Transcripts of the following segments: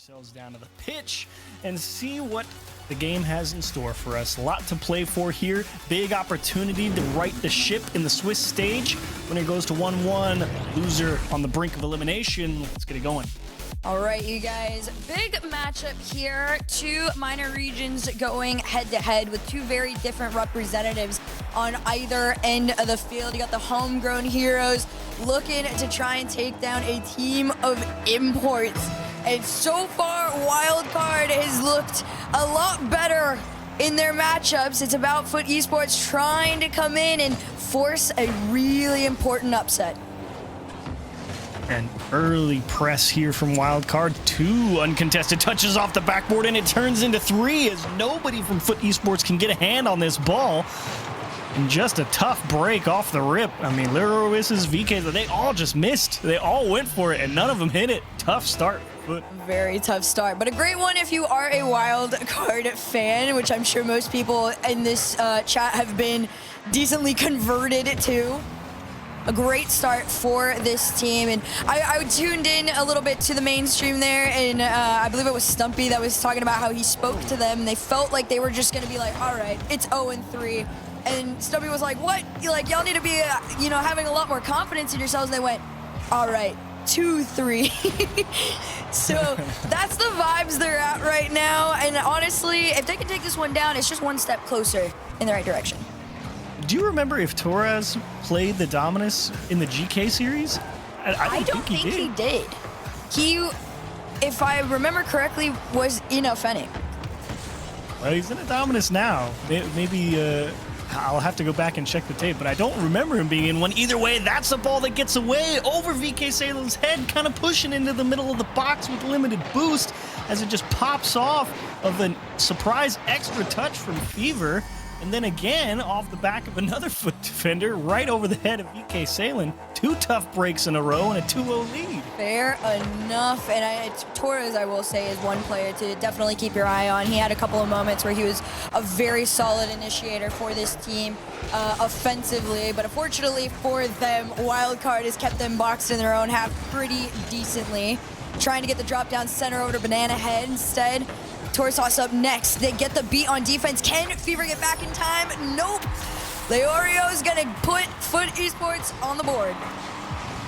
ourselves down to the pitch and see what the game has in store for us. A lot to play for here. Big opportunity to right the ship in the Swiss stage. When it goes to 1-1, loser on the brink of elimination. Let's get it going. All right, you guys, big matchup here. Two minor regions going head-to-head with two very different representatives on either end of the field. You got the homegrown heroes looking to try and take down a team of imports. And so far, Wildcard has looked a lot better in their matchups. It's about FUT Esports trying to come in and force a really important upset. An early press here from Wildcard. 2 uncontested touches off the backboard, and it turns into 3 as nobody from FUT Esports can get a hand on this ball. And just a tough break off the rip. I mean, Leroy's, VK's, they all just missed. They all went for it, and none of them hit it. Tough start. Very tough start, but a great one if you are a Wildcard fan, which I'm sure most people in this chat have been decently converted to. A great start for this team, and I tuned in a little bit to the mainstream there, and I believe it was Stumpy that was talking about how he spoke to them, and they felt like they were just going to be like, all right, it's 0-3, and Stumpy was like, what? Y'all need to be, having a lot more confidence in yourselves, and they went, all right, 2-3. So that's the vibes they're at right now, and honestly, if they can take this one down, it's just one step closer in the right direction. Do you remember if Torres played the Dominus in the GK series? I don't think he did. He, if I remember correctly, was in a Fennec. Well, he's in a Dominus now. Maybe I'll have to go back and check the tape, but I don't remember him being in one. Either way, that's a ball that gets away over VK Salem's head, kind of pushing into the middle of the box with limited boost as it just pops off of a surprise extra touch from Fever. And then again, off the back of another FUT defender, right over the head of VK Salen. 2 tough breaks in a row and a 2-0 lead. Fair enough. And Torres, I will say, is one player to definitely keep your eye on. He had a couple of moments where he was a very solid initiator for this team offensively. But unfortunately for them, Wildcard has kept them boxed in their own half pretty decently. Trying to get the drop down center over to Banana Head instead. Torsos up next. They get the beat on defense. Can Fever get back in time? Nope. Leorio is going to put FUT Esports on the board.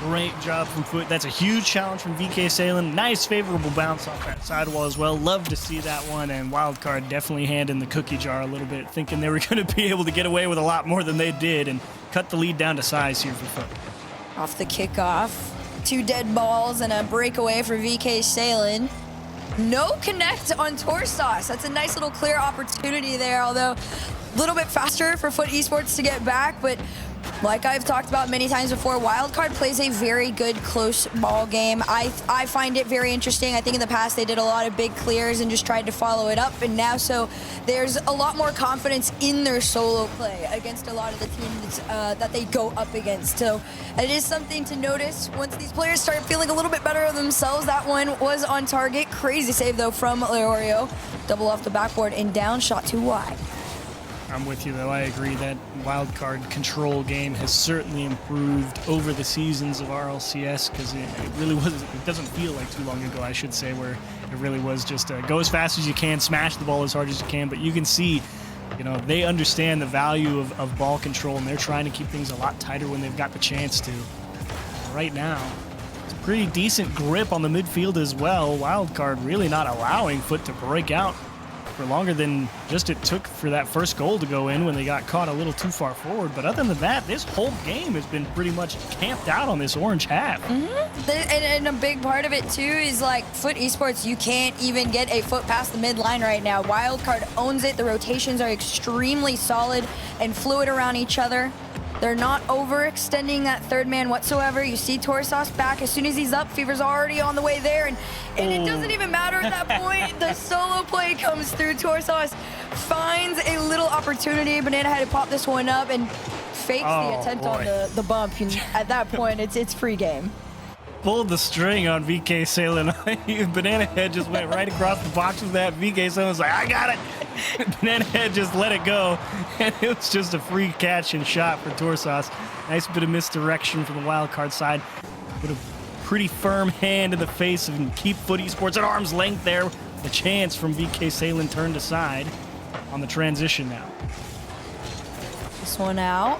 Great job from FUT. That's a huge challenge from VK Salen. Nice favorable bounce off that sidewall as well. Love to see that one. And Wildcard definitely hand in the cookie jar a little bit, thinking they were going to be able to get away with a lot more than they did and cut the lead down to size here for FUT. Off the kickoff. 2 dead balls and a breakaway for VK Salen. No connect on Torsos. That's a nice little clear opportunity there, although a little bit faster for FUT Esports to get back. But like I've talked about many times before, Wildcard plays a very good close ball game. I find it very interesting. I think in the past they did a lot of big clears and just tried to follow it up. And now there's a lot more confidence in their solo play against a lot of the teams that they go up against. So it is something to notice. Once these players start feeling a little bit better of themselves, that one was on target. Crazy save though from Leorio. Double off the backboard and down, shot too wide. I'm with you, though. I agree that Wildcard control game has certainly improved over the seasons of RLCS, because it really wasn't, it doesn't feel like too long ago, I should say, where it really was just go as fast as you can, smash the ball as hard as you can. But you can see, they understand the value of ball control, and they're trying to keep things a lot tighter when they've got the chance to. Right now, it's a pretty decent grip on the midfield as well. Wildcard really not allowing FUT to break out for longer than just it took for that first goal to go in when they got caught a little too far forward. But other than that, this whole game has been pretty much camped out on this orange half. And a big part of it too is like FUT Esports, you can't even get a foot past the midline right now. Wildcard owns it. The rotations are extremely solid and fluid around each other. They're not overextending that third man whatsoever. You see Torsos back. As soon as he's up, Fever's already on the way there. And it doesn't even matter at that point. The solo play comes through. Torsos finds a little opportunity. Banana had to pop this one up and fakes the attempt on the bump. And at that point, it's free game. Pulled the string on VK Salen. Banana Head just went right across the box with that. VK Salen was like, I got it. Banana Head just let it go, and it was just a free catch and shot for Torsos. Nice bit of misdirection from the Wildcard side. Would have pretty firm hand in the face and keep FUT Esports at arm's length there. The chance from VK Salen turned aside on the transition now. This one out.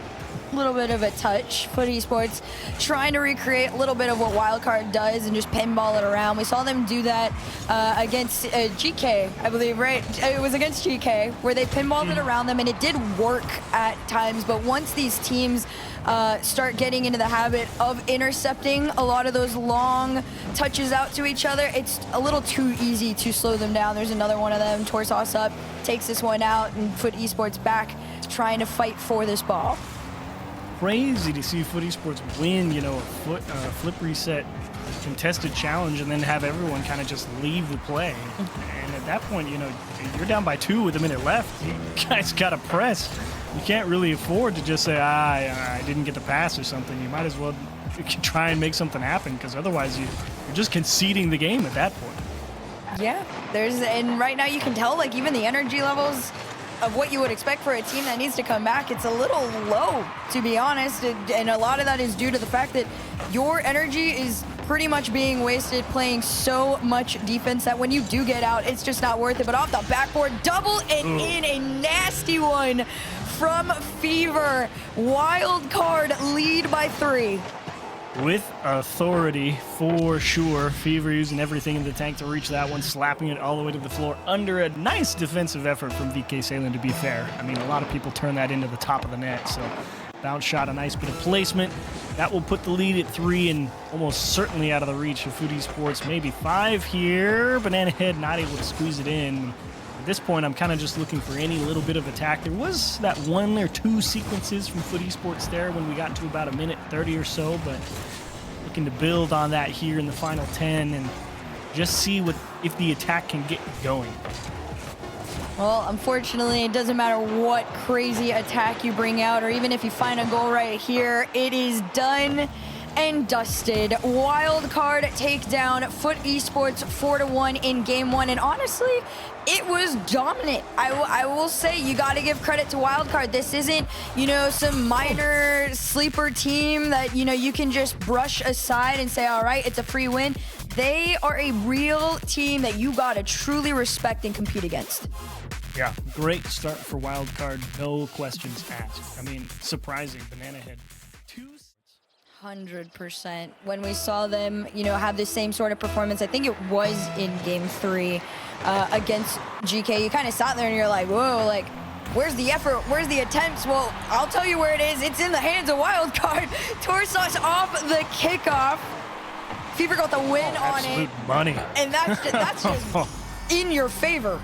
A little bit of a touch. FUT Esports trying to recreate a little bit of what Wildcard does and just pinball it around. We saw them do that against GK, I believe, right? It was against GK where they pinballed it around them, and it did work at times. But once these teams start getting into the habit of intercepting a lot of those long touches out to each other, it's a little too easy to slow them down. There's another one of them. Torsos up, takes this one out, and FUT Esports back trying to fight for this ball. Crazy to see FUT Esports win, you know, a flip reset contested challenge and then have everyone kind of just leave the play. And at that point, you know, you're down by 2 with a minute left. You guys got to press. You can't really afford to just say, I didn't get the pass or something. You might as well try and make something happen, because otherwise you're just conceding the game at that point. Yeah, and right now you can tell, like, even the energy levels of what you would expect for a team that needs to come back, it's a little low, to be honest, and a lot of that is due to the fact that your energy is pretty much being wasted playing so much defense that when you do get out, it's just not worth it. But off the backboard, double and in a nasty one from Fever. Wildcard lead by 3. With authority, for sure. Fever using everything in the tank to reach that one, slapping it all the way to the floor under a nice defensive effort from VK Salen, to be fair. I mean, a lot of people turn that into the top of the net, so bounce shot, a nice bit of placement. That will put the lead at 3 and almost certainly out of the reach of FUT Esports. Maybe 5 here. Banana Head not able to squeeze it in. At this point, I'm kind of just looking for any little bit of attack. There was that 1 or 2 sequences from FUT Esports there when we got to about a minute 30 or so, but looking to build on that here in the final 10 and just see if the attack can get going. Well, unfortunately, it doesn't matter what crazy attack you bring out, or even if you find a goal right here, it is done and dusted. Wildcard take down FUT Esports 4-1 in game 1, and honestly, it was dominant. I will say, you got to give credit to Wildcard. This isn't, you know, some minor sleeper team that, you know, you can just brush aside and say, all right, it's a free win. They are a real team that you got to truly respect and compete against. Yeah, great start for Wildcard, no questions asked. I mean, surprising. Banana Head 100%. When we saw them, you know, have the same sort of performance, I think it was in game 3 against GK, you kind of sat there and you're like, whoa, like, where's the effort? Where's the attempts? Well, I'll tell you where it is. It's in the hands of Wildcard. Torsos off the kickoff. Fever got the win on it. Money. And that's just in your favor.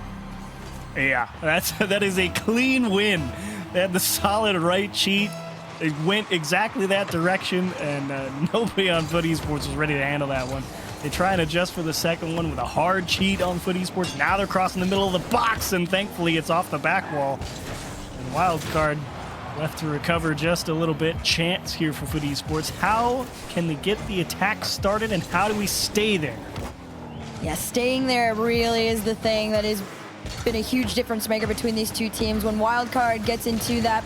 Yeah, that is a clean win. They had the solid right cheat. It went exactly that direction, and nobody on FUT Esports was ready to handle that one. They try and adjust for the second one with a hard cheat on FUT Esports. Now they're crossing the middle of the box, and thankfully it's off the back wall. And Wildcard left to recover just a little bit. Chance here for FUT Esports. How can they get the attack started, and how do we stay there? Yeah, staying there really is the thing that has been a huge difference maker between these two teams. When Wildcard gets into that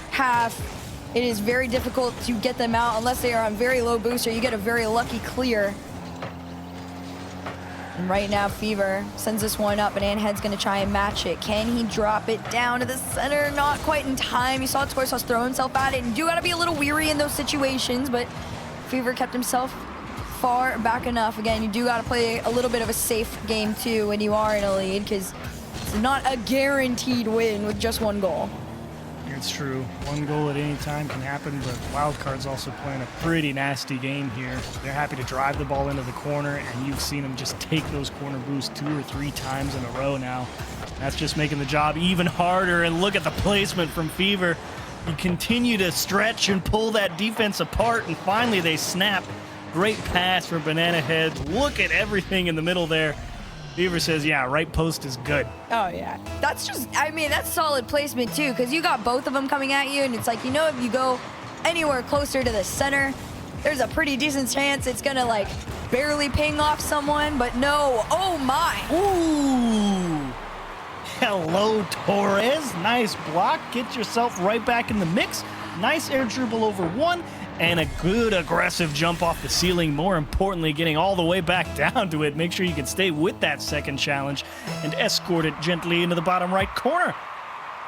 half, it is very difficult to get them out unless they are on very low boost or you get a very lucky clear. And right now, Fever sends this one up, and Anhead's going to try and match it. Can he drop it down to the center? Not quite in time. You saw Torsos throw himself at it, and you got to be a little weary in those situations, but Fever kept himself far back enough. Again, you do got to play a little bit of a safe game, too, when you are in a lead, because it's not a guaranteed win with just 1 goal. It's true. 1 goal at any time can happen, but Wildcard's also playing a pretty nasty game here. They're happy to drive the ball into the corner, and you've seen them just take those corner boosts 2 or 3 times in a row now. That's just making the job even harder, and look at the placement from Fever. You continue to stretch and pull that defense apart, and finally they snap. Great pass from Banana Head. Look at everything in the middle there. Fever says, yeah, right post is good. Oh, yeah. That's just, I mean, that's solid placement, too, because you got both of them coming at you, and it's like, you know, if you go anywhere closer to the center, there's a pretty decent chance it's going to, like, barely ping off someone, but no. Oh, my. Ooh. Hello, Torres. Nice block. Get yourself right back in the mix. Nice air dribble over 1, and a good aggressive jump off the ceiling. More importantly, getting all the way back down to it. Make sure you can stay with that second challenge and escort it gently into the bottom right corner.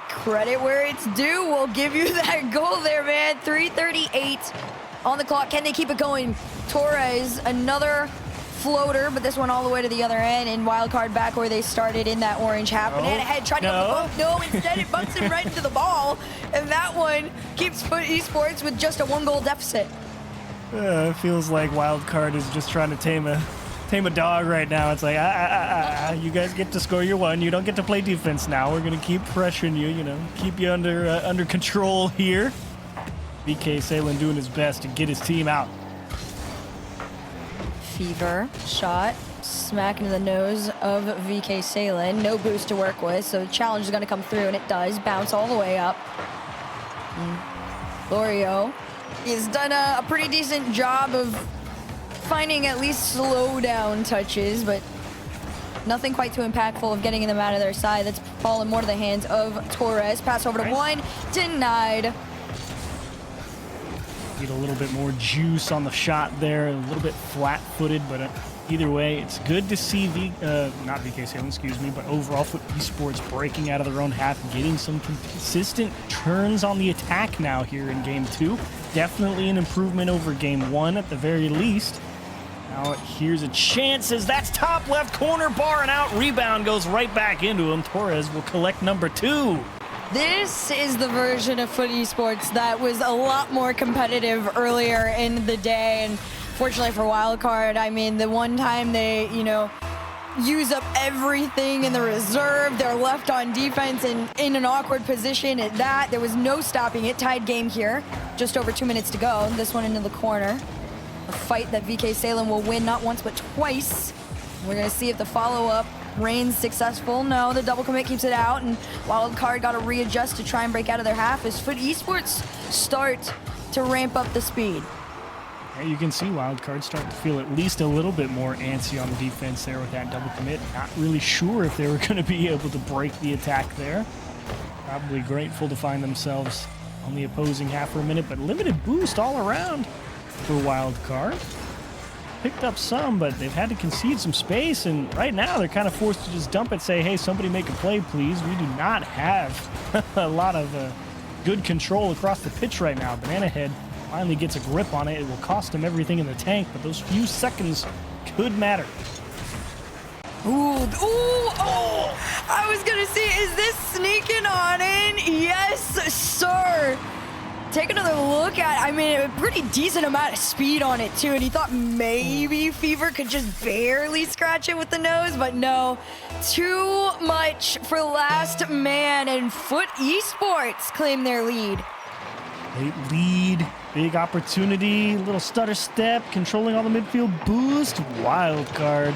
Credit where it's due. We'll give you that goal there, man. 3:38 on the clock. Can they keep it going? Torres, another floater, but this one all the way to the other end, and Wildcard back where they started in that orange half. Banana head tried to go. No, instead it bumps him right into the ball, and that one keeps FUT Esports with just a 1-goal deficit. It feels like Wildcard is just trying to tame a dog right now. It's like, you guys get to score your one. You don't get to play defense now. We're going to keep pressuring you, keep you under control here. VK Salem doing his best to get his team out. Fever shot, smack into the nose of VK Salem. No boost to work with, so the challenge is going to come through, and it does. Bounce all the way up. Lorio, he's done a pretty decent job of finding at least slow down touches, but nothing quite too impactful of getting them out of their side. That's fallen more to the hands of Torres. Pass over to one, denied. Need a little bit more juice on the shot there, a little bit flat-footed, but either way, it's good to see not VK Salem, excuse me, but overall FUT Esports breaking out of their own half, getting some consistent turns on the attack now here in Game 2. Definitely an improvement over Game 1 at the very least. Now here's a chance as that's top left corner bar and out. Rebound goes right back into him. Torres will collect number 2. This is the version of FUT Esports that was a lot more competitive earlier in the day, and fortunately for Wildcard, I mean, the one time they, use up everything in the reserve, they're left on defense and in an awkward position at that. There was no stopping it. Tied game here. Just over 2 minutes to go. This one into the corner. A fight that VK Salem will win not once but twice. We're going to see if the follow-up Rain's successful. No, the double commit keeps it out, and Wildcard got to readjust to try and break out of their half as FUT Esports start to ramp up the speed. Yeah, you can see Wildcard starting to feel at least a little bit more antsy on the defense there with that double commit. Not really sure if they were going to be able to break the attack there. Probably grateful to find themselves on the opposing half for a minute, but limited boost all around for Wildcard. Picked up some, but they've had to concede some space, and right now they're kind of forced to just dump it, say, hey, somebody make a play, please. We do not have a lot of good control across the pitch right now. Banana Head finally gets a grip on it. It will cost him everything in the tank, but those few seconds could matter. Ooh, I was gonna see, is this sneaking on in? Yes, sir. Take another look at, I mean, a pretty decent amount of speed on it too, and he thought maybe Fever could just barely scratch it with the nose, but no. Too much for last man, and FUT Esports claim their lead. Late lead, big opportunity, little stutter step, controlling all the midfield boost. Wildcard.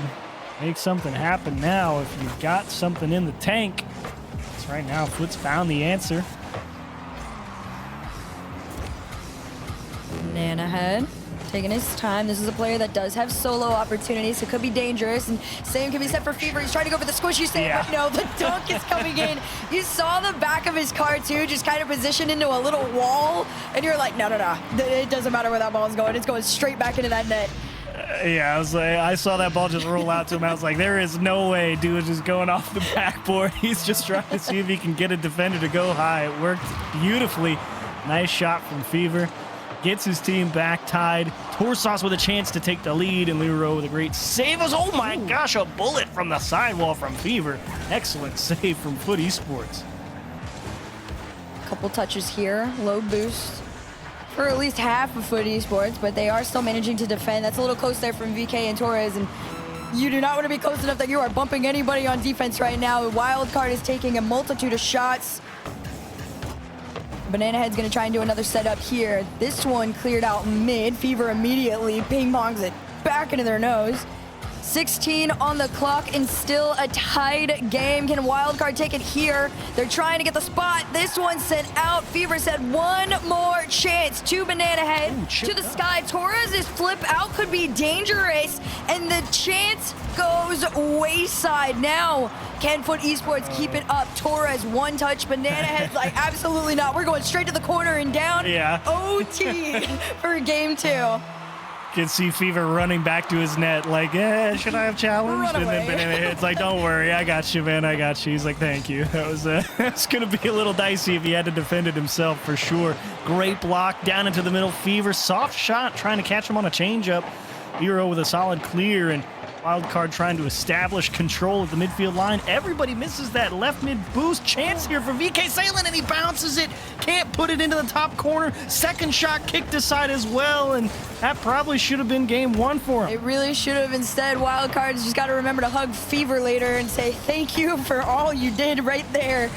Make something happen now if you've got something in the tank. That's right now, FUT's found the answer. Banana Head taking his time. This is a player that does have solo opportunities, so it could be dangerous, and same can be said for Fever. He's trying to go for the squishy save, but no, the dunk is coming in. You saw the back of his car too, just kind of positioned into a little wall, and you're like, no, it doesn't matter where that ball's going. It's going straight back into that net. Yeah, I was like, I saw that ball just roll out to him. I was like, there is no way dude is just going off the backboard. He's just trying to see if he can get a defender to go high. It worked beautifully. Nice shot from Fever. Gets his team back tied. Torsos with a chance to take the lead, and Leroy with a great save. Oh my gosh, a bullet from the sidewall from Fever. Excellent save from FUT Esports. Couple touches here, low boost for at least half of FUT Esports, but they are still managing to defend. That's a little close there from VK and Torres, and you do not want to be close enough that you are bumping anybody on defense right now. Wildcard is taking a multitude of shots. Banana Head's going to try and do another setup here. This one cleared out mid. Fever immediately ping-pongs it back into their nose. 16 on the clock and still a tied game. Can Wildcard take it here? They're trying to get the spot. This one sent out. Fever said one more chance to Banana Head. To the sky. Torres' flip out could be dangerous, and the chance goes wayside. Now, can FUT Esports keep it up? Torres, one touch. Banana Head's like, absolutely not. We're going straight to the corner and down. Yeah. OT for game 2. Can see Fever running back to his net like, should I have challenged? Run And then away. Banana Head's like, don't worry, I got you, man, I got you. He's like, thank you. That was it's going to be a little dicey if he had to defend it himself for sure. Great block down into the middle. Fever, soft shot, trying to catch him on a changeup. Hero with a solid clear, and Wildcard trying to establish control of the midfield line. Everybody misses that left mid boost. Chance here for VK Salen, and he bounces it. Can't put it into the top corner. Second shot kicked aside as well, and that probably should have been game 1 for him. It really should have. Instead, Wildcard's just got to remember to hug Fever later and say thank you for all you did right there.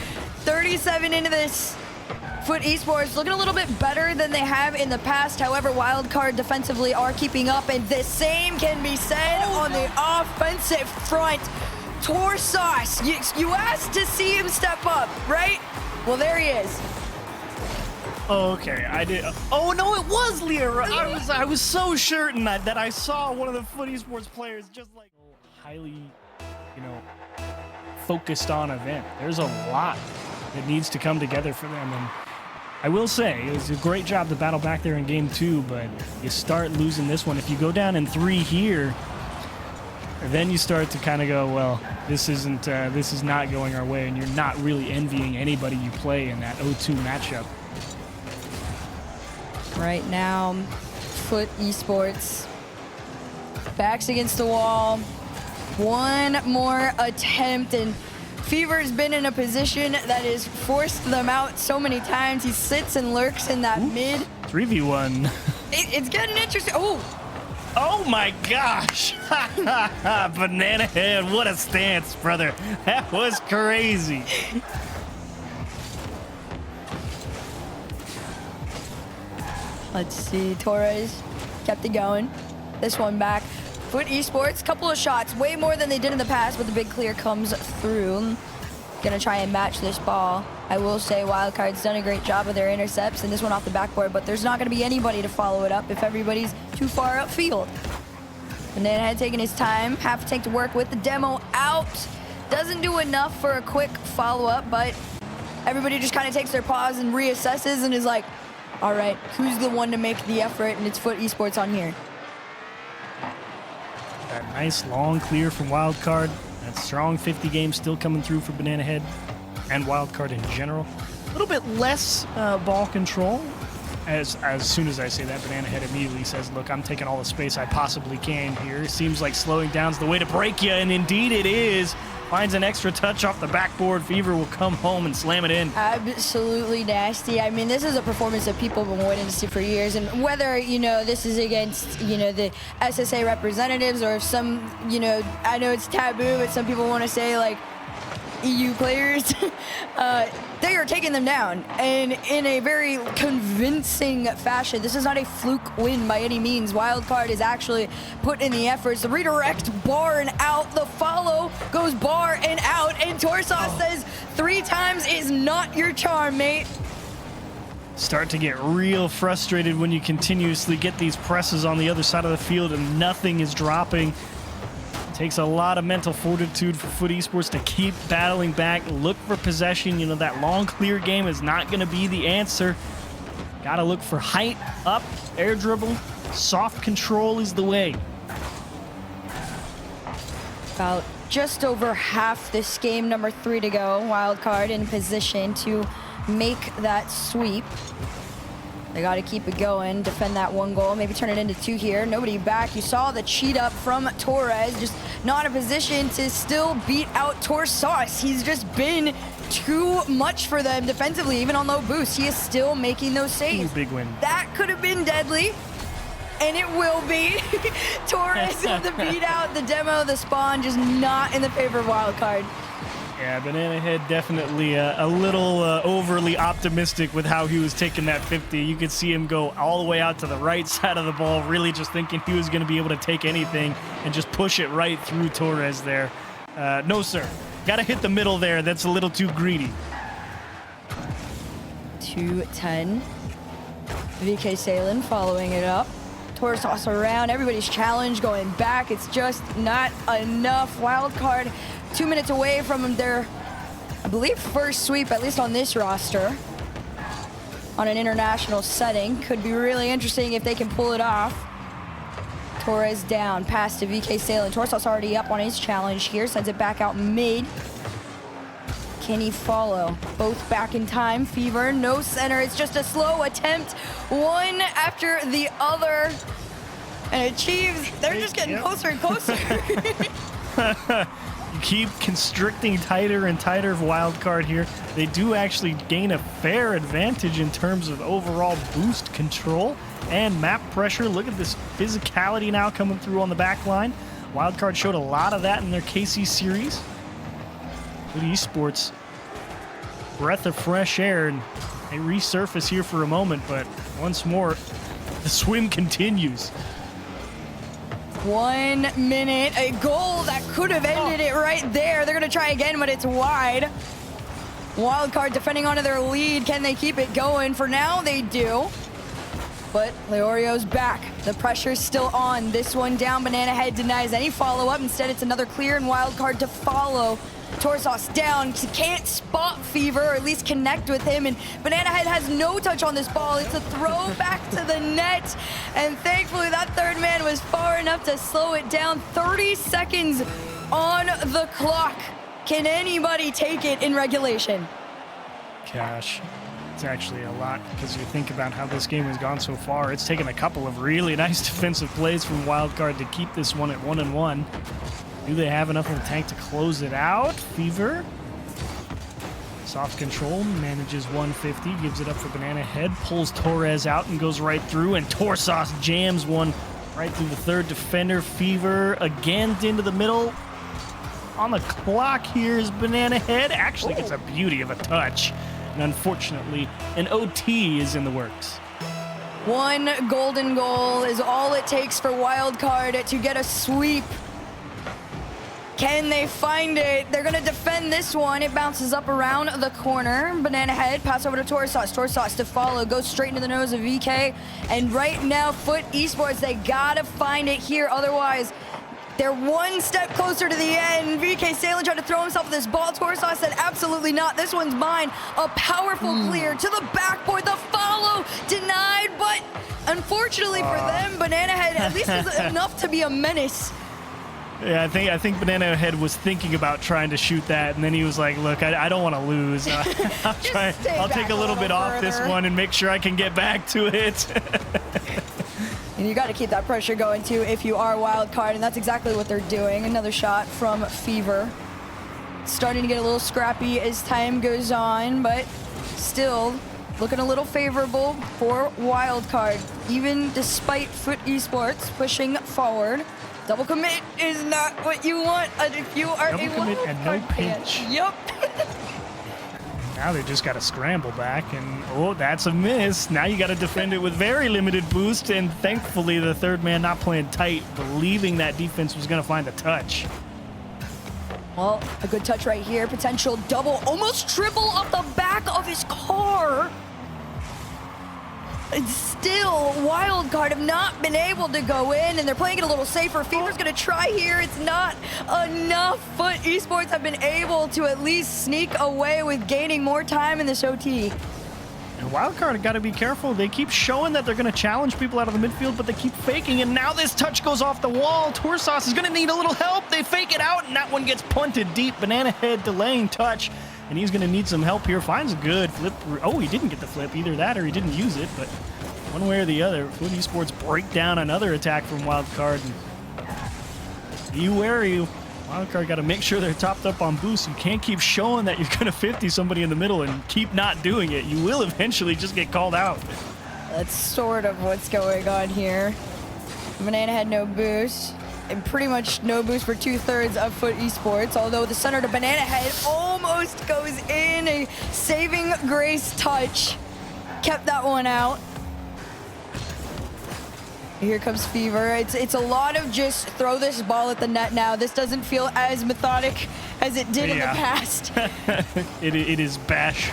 37 into this. FUT Esports looking a little bit better than they have in the past. However, Wildcard defensively are keeping up, and the same can be said on the offensive front. Torsauce, you asked to see him step up, right? Well, there he is. Okay, I did. Oh no, it was Lear. I was so certain that I saw one of the FUT Esports players just like highly, focused on event. There's a lot that needs to come together for them, and I will say it was a great job to battle back there in game 2, but you start losing this one. If you go down in 3 here, then you start to kind of go, well, this is not going our way, and you're not really envying anybody you play in that 0-2 matchup. Right now, FUT Esports, backs against the wall. One more attempt, and Fever's been in a position that has forced them out so many times. He sits and lurks in that mid. 3v1. It's getting interesting. Oh my gosh. Banana Head, what a stance, brother. That was crazy. Let's see, Torres kept it going. This one back. FUT Esports, couple of shots, way more than they did in the past, but the big clear comes through. Gonna try and match this ball. I will say Wildcard's done a great job with their intercepts and this one off the backboard, but there's not gonna be anybody to follow it up if everybody's too far upfield. And then had taken his time, half a tank to work with, the demo out. Doesn't do enough for a quick follow-up, but everybody just kind of takes their pause and reassesses and is like, all right, who's the one to make the effort? And it's FUT Esports on here. That nice long clear from Wildcard. That strong 50 game still coming through for Banana Head and Wildcard in general. A little bit less ball control. As soon as I say that, Banana Head immediately says, look, I'm taking all the space I possibly can here. Seems like slowing down's the way to break you, and indeed it is. Finds an extra touch off the backboard. Fever will come home and slam it in. Absolutely nasty. I mean, this is a performance that people have been waiting to see for years. And whether, this is against, the SSA representatives or if some, I know it's taboo, but some people want to say, like, EU players, they are taking them down, and in a very convincing fashion. This is not a fluke win by any means. Wildcard is actually put in the efforts. The redirect, bar and out. The follow goes bar and out, and Torsauce says 3 times is not your charm, mate. Start to get real frustrated when you continuously get these presses on the other side of the field and nothing is dropping. Takes a lot of mental fortitude for FUT Esports to keep battling back, look for possession. That long clear game is not going to be the answer. Got to look for height, up, air dribble. Soft control is the way. About just over half this game, number 3 to go. Wildcard in position to make that sweep. They got to keep it going, defend that 1 goal, maybe turn it into 2 here. Nobody back. You saw the cheat up from Torres, just not in a position to still beat out Torsauce. He's just been too much for them defensively, even on low boost. He is still making those saves. Big win. That could have been deadly, and it will be. Torres with the beat out, the demo, the spawn, just not in the favor of Wildcard. Yeah, Banana Head definitely a little overly optimistic with how he was taking that 50. You could see him go all the way out to the right side of the ball, really just thinking he was going to be able to take anything and just push it right through Torres there. No, sir. Got to hit the middle there. That's a little too greedy. 2-10. VK Salin following it up. Torsos around. Everybody's challenge going back. It's just not enough. Wildcard 2 minutes away from their, I believe, first sweep, at least on this roster. On an international setting. Could be really interesting if they can pull it off. Torres down. Pass to VK Salin. Torsos already up on his challenge here. Sends it back out mid. Can he follow? Both back in time. Fever, no center. It's just a slow attempt. One after the other. And achieves. They're just getting closer and closer. You keep constricting tighter and tighter of Wildcard here. They do actually gain a fair advantage in terms of overall boost control and map pressure. Look at this physicality now coming through on the back line. Wildcard showed a lot of that in their KC series. FUT Esports, breath of fresh air, and they resurface here for a moment, but once more, the swim continues. 1 minute, a goal that could have ended it right there. They're gonna try again, but it's wide. Wildcard defending onto their lead. Can they keep it going? For now, they do. But Leorio's back. The pressure's still on. This one down. Banana Head denies any follow-up. Instead, it's another clear and Wildcard to follow. Torsos down, can't spot Fever, or at least connect with him, and Banana Head has no touch on this ball. It's a throw back to the net, and thankfully that third man was far enough to slow it down. 30 seconds on the clock. Can anybody take it in regulation? Gosh, it's actually a lot, because you think about how this game has gone so far. It's taken a couple of really nice defensive plays from Wildcard to keep this one at 1-1. Do they have enough in the tank to close it out? Fever. Soft control, manages 150, gives it up for Banana Head, pulls Torres out and goes right through, and Torsos jams one right through the third defender. Fever again into the middle. On the clock here is Banana Head. Actually gets a beauty of a touch. And unfortunately, an OT is in the works. One golden goal is all it takes for Wildcard to get a sweep. Can they find it? They're gonna defend this one. It bounces up around the corner. Banana Head, pass over to Torsos. Torsos to follow, goes straight into the nose of VK. And right now, FUT Esports, they gotta find it here. Otherwise, they're one step closer to the end. VK Salin tried to throw himself with this ball. Torsos said, absolutely not. This one's mine. A powerful clear to the backboard. The follow denied, but unfortunately for them, Banana Head at least is enough to be a menace. Yeah, I think Banana Head was thinking about trying to shoot that, and then he was like, look, I don't want to lose. I'll take a little bit off this one and make sure I can get back to it. And you got to keep that pressure going, too, if you are Wildcard, and that's exactly what they're doing. Another shot from Fever. Starting to get a little scrappy as time goes on, but still looking a little favorable for Wildcard, even despite FUT Esports pushing forward. Double commit is not what you want if you are double commit and no pinch. Yep. Now they just got to scramble back, and oh, that's a miss. Now you got to defend it with very limited boost, and thankfully the third man not playing tight, believing that defense was going to find a touch. Well, a good touch right here. Potential double, almost triple off the back of his car. And still, Wildcard have not been able to go in, and they're playing it a little safer. Fever's gonna try here. It's not enough. FUT Esports have been able to at least sneak away with gaining more time in this OT. And Wildcard got to be careful. They keep showing that they're going to challenge people out of the midfield, but they keep faking, and now this touch goes off the wall. Torsos is going to need a little help. They fake it out, and that one gets punted deep. Banana Head delaying touch, and he's going to need some help here. Finds a good flip. Oh, he didn't get the flip. Either that or he didn't use it, but one way or the other, FUT Esports break down another attack from Wildcard. Be wary. Wildcard got to make sure they're topped up on boost. You can't keep showing that you're going to 50 somebody in the middle and keep not doing it. You will eventually just get called out. That's sort of what's going on here. Banana had no boost. and pretty much no boost for 2/3 of FUT Esports, although the center to Banana Head almost goes in. A saving grace touch kept that one out. Here comes Fever. It's a lot of just throw this ball at the net now. This doesn't feel as methodic as it did in the past. it is bash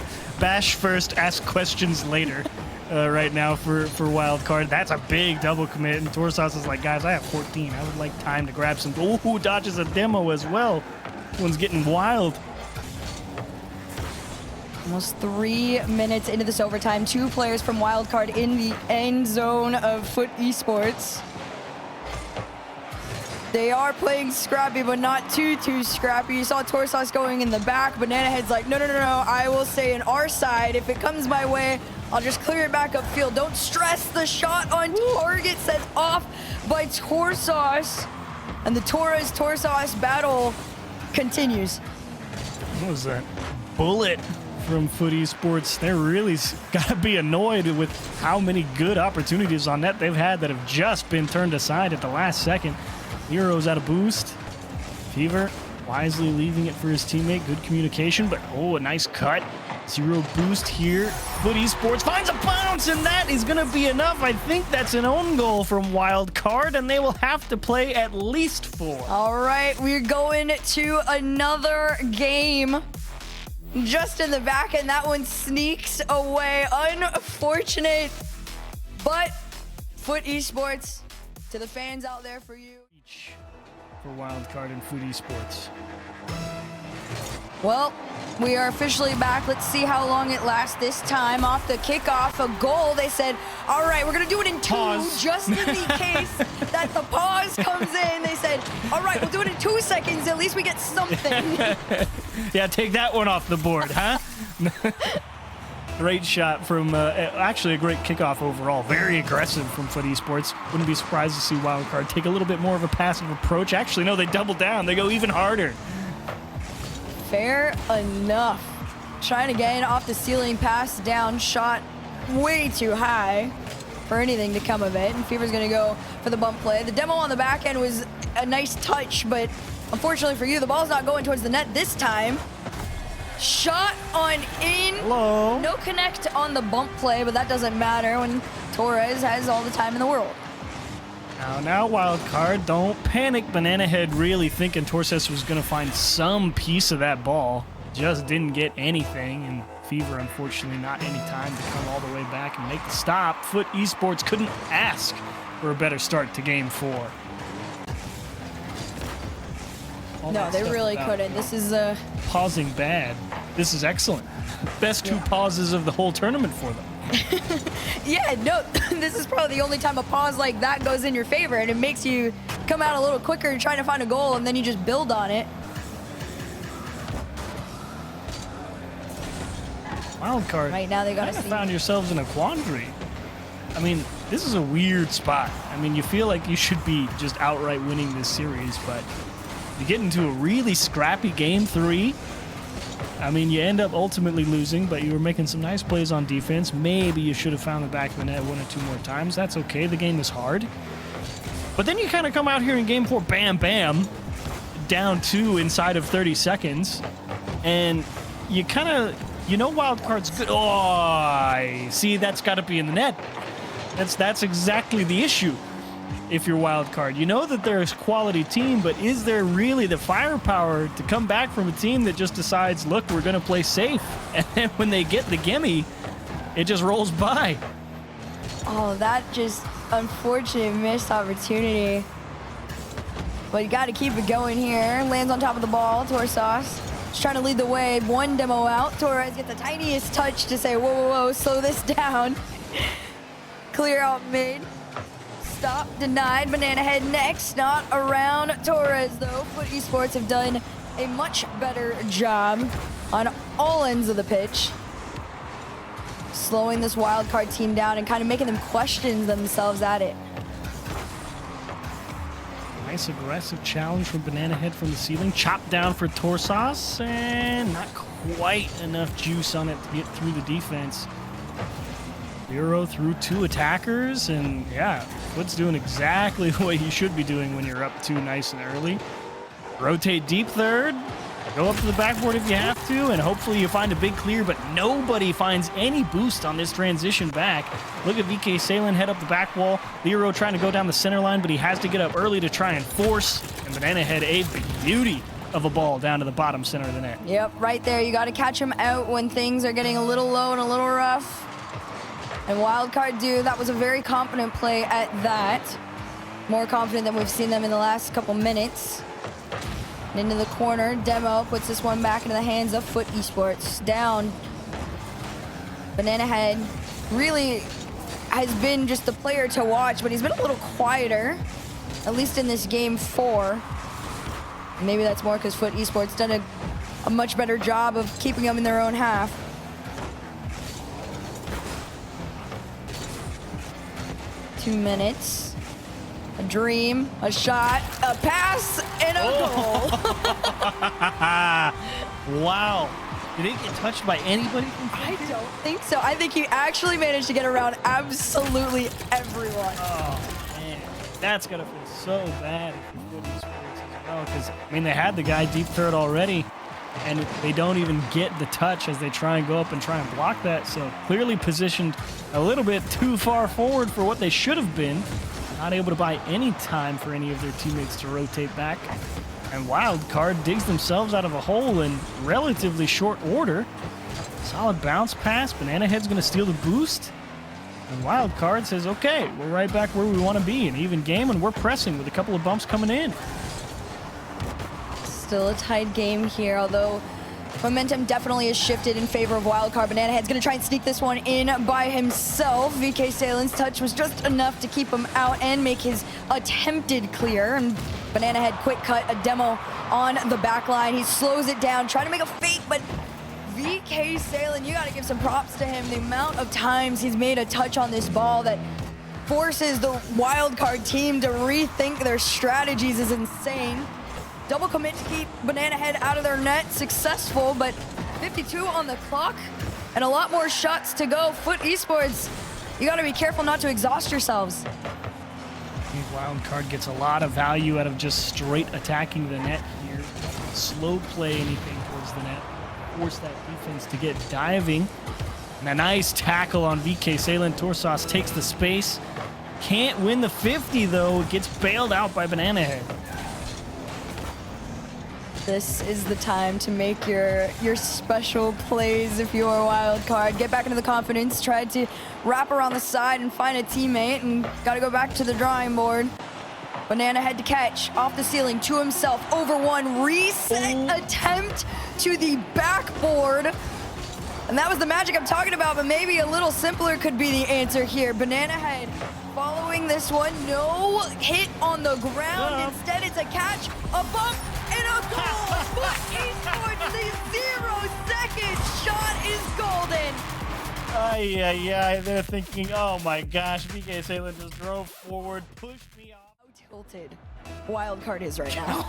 first, ask questions later. Right now for Wildcard. That's a big double commit, and Torsos is like, guys, I have 14. I would like time to grab some. Ooh, dodges a demo as well. One's getting wild. Almost 3 minutes into this overtime. 2 players from Wildcard in the end zone of FUT Esports. They are playing scrappy, but not too scrappy. You saw Torsos going in the back. Banana Head's like, no, I will stay in our side. If it comes my way, I'll just clear it back upfield. Don't stress. The shot on target set off by Torsos. And the Torres-Torsos battle continues. What was that? Bullet from FUT Esports. They're really got to be annoyed with how many good opportunities on net they've had that have just been turned aside at the last second. Hero's out of boost. Fever wisely leaving it for his teammate. Good communication, but a nice cut. 0 boost here. FUT Esports finds a bounce, and that is going to be enough. I think that's an own goal from Wildcard, and they will have to play at least 4. All right, we're going to another game. Just in the back, and that one sneaks away. Unfortunate, but FUT Esports, to the fans out there for you. For Wildcard and FUT Esports. Well, we are officially back. Let's see how long it lasts this time. Off the kickoff, a goal. They said, all right, we're going to do it in 2, pause. just in the case that the pause comes in. They said, all right, we'll do it in 2 seconds. At least we get something. Yeah, take that one off the board, huh? Great shot from, actually a great kickoff overall. Very aggressive from FUT Esports. Wouldn't be surprised to see Wildcard take a little bit more of a passive approach. Actually, no, they double down. They go even harder. Fair enough. Trying again off the ceiling, pass down, shot way too high for anything to come of it. And Fever's going to go for the bump play. The demo on the back end was a nice touch, but unfortunately for you, the ball's not going towards the net this time. Shot on in. Hello. No connect on the bump play, but that doesn't matter when Torres has all the time in the world. Now, Wildcard, don't panic. Banana Head really thinking Torres was going to find some piece of that ball. Just didn't get anything, and Fever, unfortunately, not any time to come all the way back and make the stop. FUT Esports couldn't ask for a better start to Game 4. No, they really couldn't. This is pausing bad. This is excellent. Best 2 pauses of the whole tournament for them. Yeah, no, this is probably the only time a pause like that goes in your favor, and it makes you come out a little quicker trying to find a goal, and then you just build on it. Wildcard. Right now they got to found yourselves in a quandary. I mean, this is a weird spot. I mean, you feel like you should be just outright winning this series, but you get into a really scrappy Game 3. I mean, you end up ultimately losing, but you were making some nice plays on defense. Maybe you should have found the back of the net 1 or 2 more times. That's okay. The game is hard. But then you kind of come out here in Game 4, bam, bam, down 2 inside of 30 seconds. And you kind of, Wildcard's good. Oh, see, that's got to be in the net. That's exactly the issue. If you're Wildcard, you know that there's a quality team, but is there really the firepower to come back from a team that just decides, look, we're going to play safe, and then when they get the gimme, it just rolls by? Oh, that just unfortunate missed opportunity. But you got to keep it going here. Lands on top of the ball. Torsos just trying to lead the way. 1 demo out. Torres gets the tiniest touch to say, whoa, slow this down. Clear out mid. Stop, denied. Banana Head next, not around Torres though. FUT Esports have done a much better job on all ends of the pitch, slowing this Wildcard team down and kind of making them question themselves at it. Nice aggressive challenge from Banana Head from the ceiling. Chopped down for Torsos, and not quite enough juice on it to get through the defense. Zero through 2 attackers, and yeah, FUT's doing exactly what you should be doing when you're up 2 nice and early. Rotate deep third, go up to the backboard if you have to, and hopefully you find a big clear, but nobody finds any boost on this transition back. Look at VK Salen head up the back wall. Lero trying to go down the center line, but he has to get up early to try and force, and Banana Head a beauty of a ball down to the bottom center of the net. Yep, right there. You got to catch him out when things are getting a little low and a little rough. And Wildcard that was a very confident play at that. More confident than we've seen them in the last couple minutes. And into the corner, Demo puts this one back into the hands of FUT Esports. Down. Banana Head really has been just the player to watch, but he's been a little quieter, at least in this game 4. Maybe that's more because FUT Esports done a much better job of keeping them in their own half. Two minutes. A dream, a shot, a pass, and a goal. Wow. Did it get touched by anybody? I don't think so. I think he actually managed to get around absolutely everyone. Oh, man. That's going to feel so bad if you FUT Esports as well, because, I mean, they had the guy deep third already, and they don't even get the touch as they try and go up and try and block that. So clearly positioned a little bit too far forward for what they should have been. Not able to buy any time for any of their teammates to rotate back. And Wildcard digs themselves out of a hole in relatively short order. Solid bounce pass. Banana Head's going to steal the boost. And Wildcard says, okay, we're right back where we want to be. An even game, and we're pressing with a couple of bumps coming in. Still a tight game here, although momentum definitely has shifted in favor of Wildcard. Banana Head's going to try and sneak this one in by himself. VK Salen's touch was just enough to keep him out and make his attempted clear. And Banana Head quick cut, a demo on the back line. He slows it down, trying to make a fake, but VK Salen, you got to give some props to him. The amount of times he's made a touch on this ball that forces the Wildcard team to rethink their strategies is insane. Double commit to keep Banana Head out of their net, successful, but 52 on the clock and a lot more shots to go. FUT Esports, you got to be careful not to exhaust yourselves. Wildcard gets a lot of value out of just straight attacking the net here. Slow play anything towards the net. Force that defense to get diving. And a nice tackle on VK Salen. Torsas takes the space. Can't win the 50 though. Gets bailed out by Banana Head. This is the time to make your special plays if you're Wildcard. Get back into the confidence, try to wrap around the side and find a teammate, and got to go back to the drawing board. Banana Head to catch, off the ceiling, to himself, over one, reset attempt to the backboard. And that was the magic I'm talking about, but maybe a little simpler could be the answer here. Banana Head following this one, no hit on the ground. Instead, it's a catch, a bump, and a goal! FUT Esports, the 0-second shot is golden! Yeah, they're thinking, oh my gosh, VK Salen just drove forward, pushed me off. How tilted Wildcard is right now.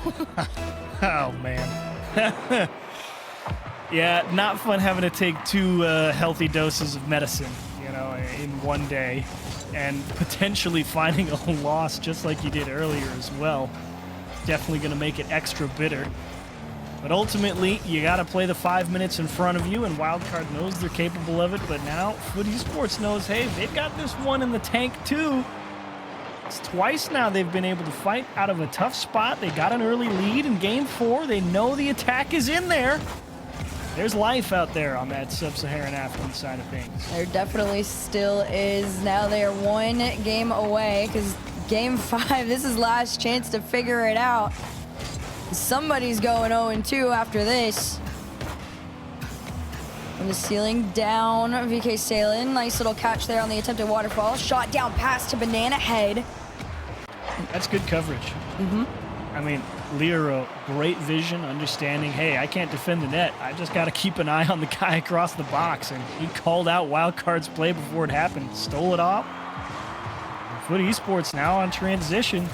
Oh man. Yeah, not fun having to take 2 healthy doses of medicine, you know, in one day, and potentially finding a loss just like you did earlier as well. Definitely going to make it extra bitter. But ultimately, you got to play the 5 minutes in front of you, and Wildcard knows they're capable of it. But now, FUT Esports knows, hey, they've got this one in the tank too. It's twice now they've been able to fight out of a tough spot. They got an early lead in Game 4. They know the attack is in there. There's life out there on that sub-Saharan African side of things. There definitely still is. Now they are 1 game away, because Game 5, this is last chance to figure it out. Somebody's going 0-2 after this. From the ceiling down, VK Salen. Nice little catch there on the attempted waterfall. Shot down pass to Banana Head. That's good coverage. I mean, Lero, great vision, understanding, hey, I can't defend the net. I just got to keep an eye on the guy across the box. And he called out Wildcard's play before it happened. Stole it off. FUT Esports now on transition.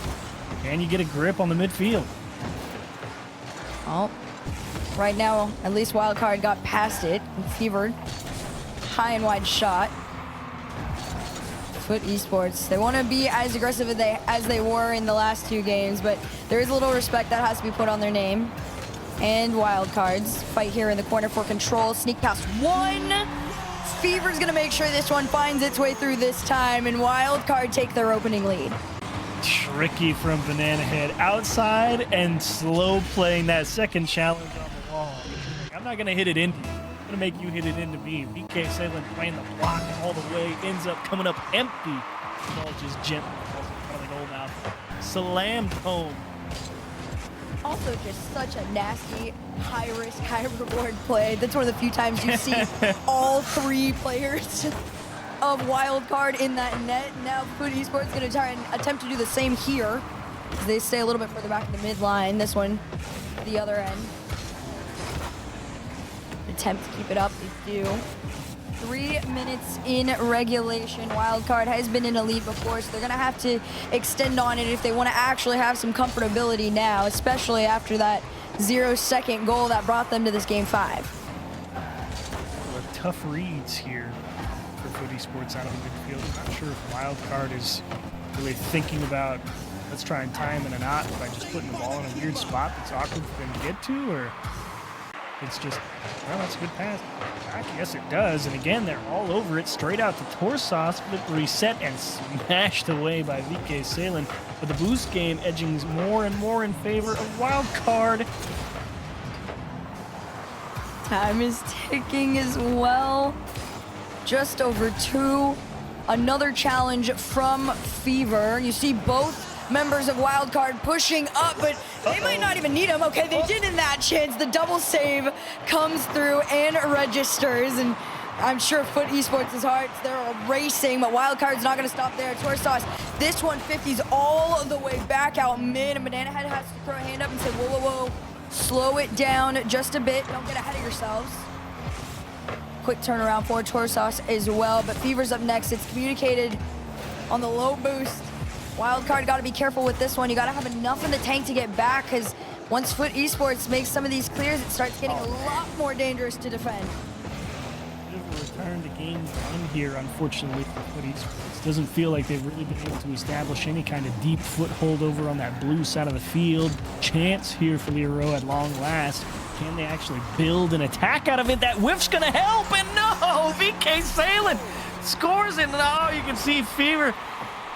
Can you get a grip on the midfield? Well, right now, at least Wildcard got past it and fevered. High and wide shot. FUT Esports. They want to be as aggressive as they were in the last 2 games, but there is a little respect that has to be put on their name. And Wildcards fight here in the corner for control. Sneak past 1. Fever's going to make sure this one finds its way through this time, and Wildcard take their opening lead. Tricky from Banana Head outside and slow playing that second challenge on the wall. I'm not going to hit it into you. I'm going to make you hit it into me. VK Salen playing the block all the way, ends up coming up empty. The ball just gently falls in front of the goal now. Slammed home. Also just such a nasty, high-risk, high-reward play. That's one of the few times you see all 3 players of Wildcard in that net. Now FUT Esports is going to try and attempt to do the same here. They stay a little bit further back in the mid-line. This one, the other end. Attempt to keep it up, they do. 3 minutes in regulation. Wildcard has been in a lead before, so they're going to have to extend on it if they want to actually have some comfortability now, especially after that 0-second goal that brought them to this game 5. Tough reads here for FUT Esports out of the midfield. I'm not sure if Wildcard is really thinking about, let's try and tie him in a knot by just putting the ball in a weird spot that's awkward for them to get to, or it's just, well, that's a good pass. I guess it does. And again, they're all over it. Straight out to Torsos. Flip reset and smashed away by VK Salen. But the boost game edging more and more in favor of Wildcard. Time is ticking as well. Just over 2. Another challenge from Fever. You see both members of Wildcard pushing up, but they might not even need him. Okay, they did in that chance. The double save comes through and registers, and I'm sure FUT Esports' hearts, they're racing, but Wildcard's not going to stop there. Torsos, this 150's all the way back out mid, and Banana Head has to throw a hand up and say, whoa, whoa, whoa, slow it down just a bit. Don't get ahead of yourselves. Quick turnaround for Torsos as well, but Fever's up next. It's communicated on the low boost. Wildcard got to be careful with this one. You got to have enough in the tank to get back, because once FUT Esports makes some of these clears, it starts getting a lot more dangerous to defend. Bit of a return to game 1 here, unfortunately, for FUT Esports. Doesn't feel like they've really been able to establish any kind of deep foothold over on that blue side of the field. Chance here for Leroy at long last. Can they actually build an attack out of it? That whiff's going to help, and no! VK Salen scores it, and oh, you can see Fever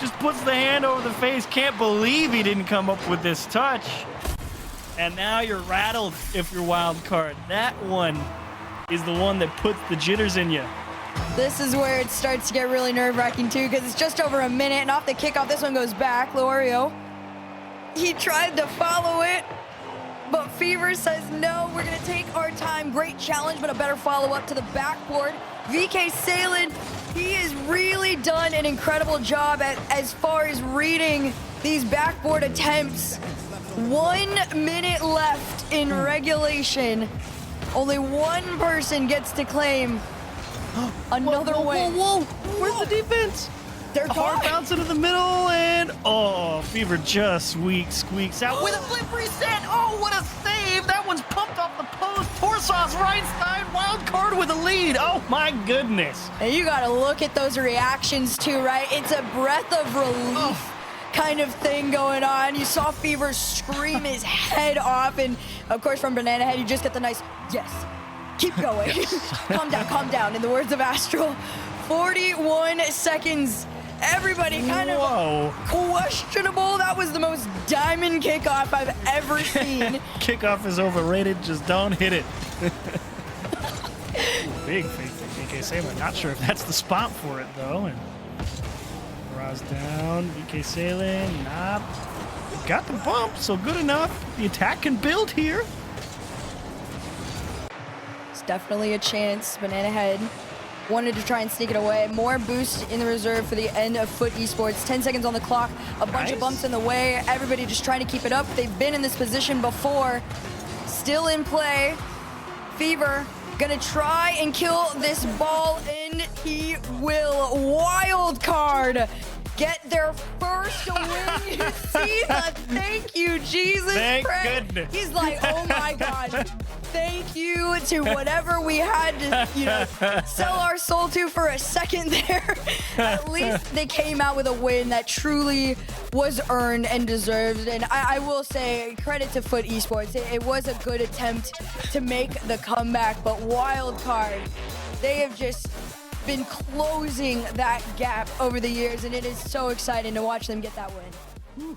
just puts the hand over the face. Can't believe he didn't come up with this touch. And now you're rattled if you're Wildcard. That one is the one that puts the jitters in you. This is where it starts to get really nerve-wracking too, because it's just over a minute, and off the kickoff, this one goes back. Lorio, he tried to follow it, but Fever says no, we're gonna take our time. Great challenge, but a better follow-up to the backboard. VK Salen, he has really done an incredible job as far as reading these backboard attempts. 1 minute left in regulation. Only one person gets to claim another win. Whoa, whoa, where's the defense? They're hard gone. bounce into the middle, and oh, Fever just squeaks out with a flip reset. Oh, what a save! That one's pumped off the post. Torsos right side, Wildcard with a lead. Oh my goodness! And you gotta look at those reactions too, right? It's a breath of relief kind of thing going on. You saw Fever scream his head off, and of course from Banana Head, you just get the nice yes. Keep going. Calm down. In the words of Astral, 41 seconds. Everybody kind of questionable. That was the most diamond kickoff I've ever seen. Kickoff is overrated. Just don't hit it. Big fake from VK Salen. Not sure if that's the spot for it, though. And Raz down. VK Salen, nah. Got the bump, so good enough. The attack can build here. It's definitely a chance. Banana Head wanted to try and sneak it away. More boost in the reserve for the end of FUT Esports. 10 seconds on the clock. A bunch of bumps in the way. Everybody just trying to keep it up. They've been in this position before. Still in play. Fever gonna try and kill this ball, and he will. Wildcard get their first win. You see that? Thank you, Jesus. Thank Christ. goodness. He's like, oh my God. thank you to whatever we had to, sell our soul to for a second there. At least they came out with a win that truly was earned and deserved. And I will say, credit to FUT Esports. It was a good attempt to make the comeback, but Wildcard, they have just been closing that gap over the years, and it is so exciting to watch them get that win. Whew.